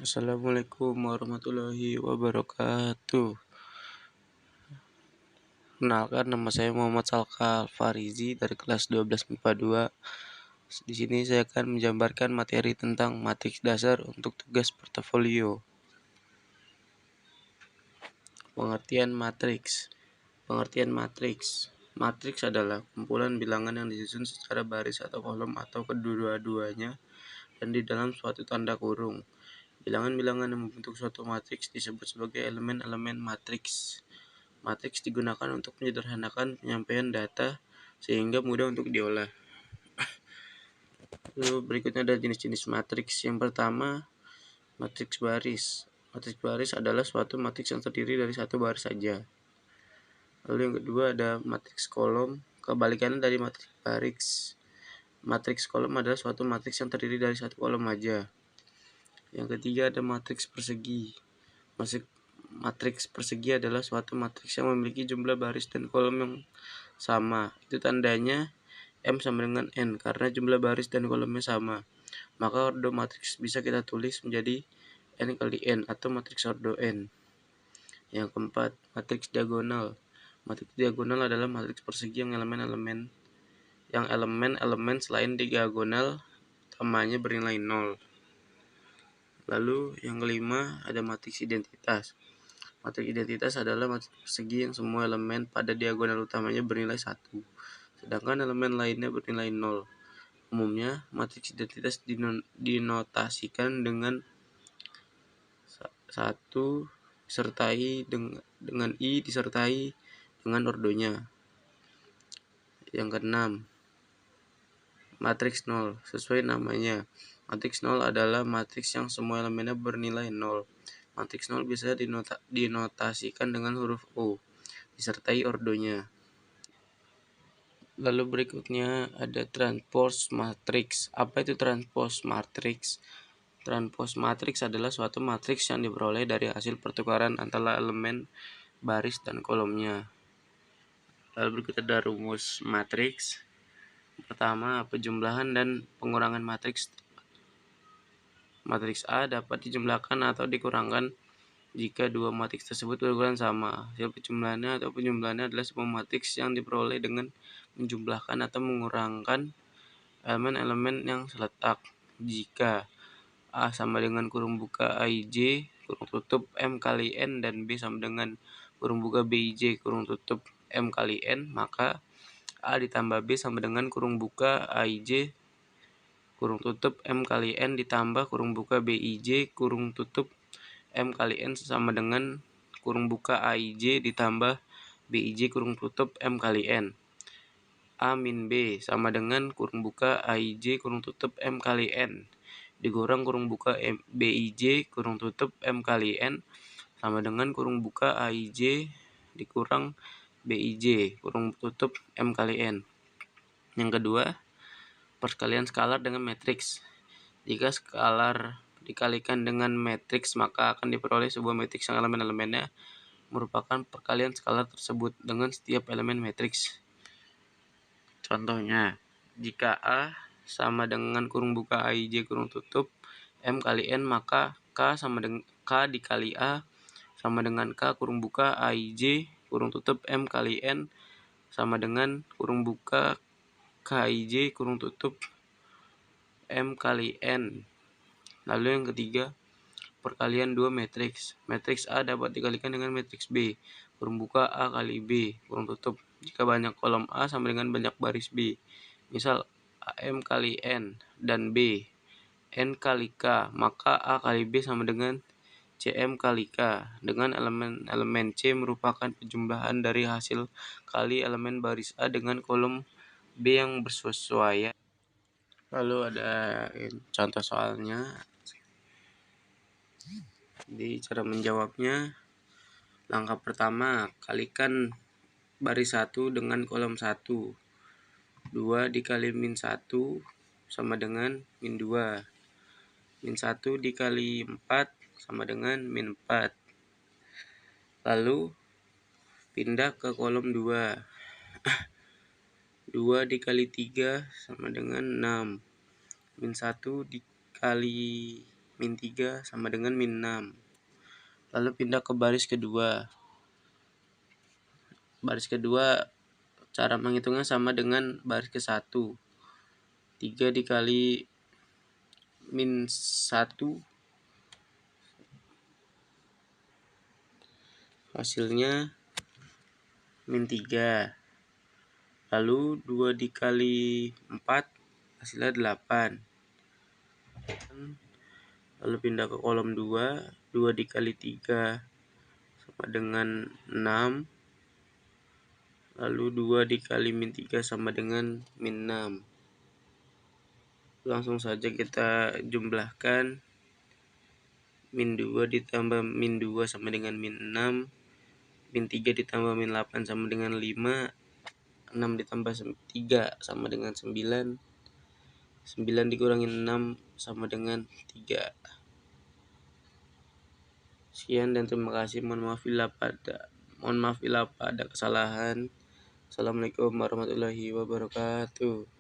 Assalamualaikum warahmatullahi wabarakatuh. Kenalkan, nama saya Muhammad Salka Farizi dari kelas 12 MIPA 2. Di sini saya akan menjabarkan materi tentang matriks dasar untuk tugas portofolio. Pengertian matriks. Pengertian matriks. Matriks adalah kumpulan bilangan yang disusun secara baris atau kolom atau kedua-duanya dan di dalam suatu tanda kurung. Bilangan-bilangan yang membentuk suatu matriks disebut sebagai elemen-elemen matriks. Matriks digunakan untuk menyederhanakan penyampaian data sehingga mudah untuk diolah. Lalu berikutnya ada jenis-jenis matriks. Yang pertama, matriks baris. Matriks baris adalah suatu matriks yang terdiri dari satu baris saja. Lalu yang kedua ada matriks kolom. Kebalikannya dari matriks baris. Matriks kolom adalah suatu matriks yang terdiri dari satu kolom saja. Yang ketiga ada matriks persegi. Matriks persegi adalah suatu matriks yang memiliki jumlah baris dan kolom yang sama. Itu tandanya M sama dengan N karena jumlah baris dan kolomnya sama. Maka ordo matriks bisa kita tulis menjadi N kali N atau matriks ordo N. Yang keempat, matriks diagonal. Matriks diagonal adalah matriks persegi yang elemen selain diagonal utamanya bernilai 0. Lalu yang kelima ada matriks identitas. Matriks identitas adalah matriks persegi yang semua elemen pada diagonal utamanya bernilai 1, sedangkan elemen lainnya bernilai 0. Umumnya, matriks identitas dinotasikan dengan 1 disertai dengan I disertai dengan ordonya. Yang keenam, matriks 0. Sesuai namanya, matriks 0 adalah matriks yang semua elemennya bernilai 0. Matriks 0 bisa dinotasikan dengan huruf O disertai ordonya. Lalu berikutnya ada transpose matriks. Apa itu transpose matriks? Transpose matriks adalah suatu matriks yang diperoleh dari hasil pertukaran antara elemen baris dan kolomnya. Lalu berikut ada rumus matriks. Pertama, penjumlahan dan pengurangan matriks. Matriks A dapat dijumlahkan atau dikurangkan jika dua matriks tersebut berukuran sama. Hasil penjumlahannya adalah sebuah matriks yang diperoleh dengan menjumlahkan atau mengurangkan elemen-elemen yang seletak. Jika A sama dengan kurung buka AIJ kurung tutup M kali N dan B sama dengan kurung buka BIJ kurung tutup M kali N, maka A ditambah B sama dengan kurung buka AIJ kurung tutup M kali N ditambah kurung buka BIJ kurung tutup M kali N sama dengan kurung buka AIJ ditambah BIJ kurung tutup M kali N. A min B sama dengan kurung buka AIJ kurung tutup M kali N dikurang kurung buka BIJ kurung tutup M kali N sama dengan kurung buka AIJ dikurang BIJ kurung tutup M kali N. Yang kedua, perkalian skalar dengan matriks. Jika skalar dikalikan dengan matriks, maka akan diperoleh sebuah matriks yang elemen-elemennya merupakan perkalian skalar tersebut dengan setiap elemen matriks. Contohnya, jika A sama dengan kurung buka AIJ kurung tutup M kali N, maka K dikali A sama dengan K kurung buka AIJ kurung tutup M kali N sama dengan kurung buka KIJ kurung tutup M kali N. Lalu yang ketiga, perkalian dua matriks. Matriks A dapat dikalikan dengan matriks B kurung buka A kali B kurung tutup jika banyak kolom A sama dengan banyak baris B. Misal AM kali N dan B N kali K, maka A kali B sama dengan CM kali K, dengan elemen C merupakan penjumlahan dari hasil kali elemen baris A dengan kolom B yang bersesuaian. Lalu ada contoh soalnya. Di cara menjawabnya, langkah pertama, kalikan baris 1 dengan kolom 1. 2 dikali min 1 sama dengan min 2. Min 1 dikali 4 sama dengan min 4. Lalu pindah ke kolom 2. 2 dikali 3 sama dengan 6. Min 1 dikali min 3 sama dengan min 6. Lalu pindah ke baris kedua. Baris kedua cara menghitungnya sama dengan baris ke-1. 3 dikali min 1 hasilnya min 3. Lalu 2 dikali 4 hasilnya 8. Lalu pindah ke kolom 2. 2 dikali 3 sama dengan 6. Lalu 2 dikali min 3 sama dengan min 6. Langsung saja kita jumlahkan. Min 2 ditambah min 2 sama dengan min 6. Min 3 ditambah min 8 sama dengan 5. 6 ditambah 3 sama dengan 9. 9 dikurangi 6 sama dengan 3. Sekian dan terima kasih. Mohon maaf bila ada kesalahan. Assalamualaikum warahmatullahi wabarakatuh.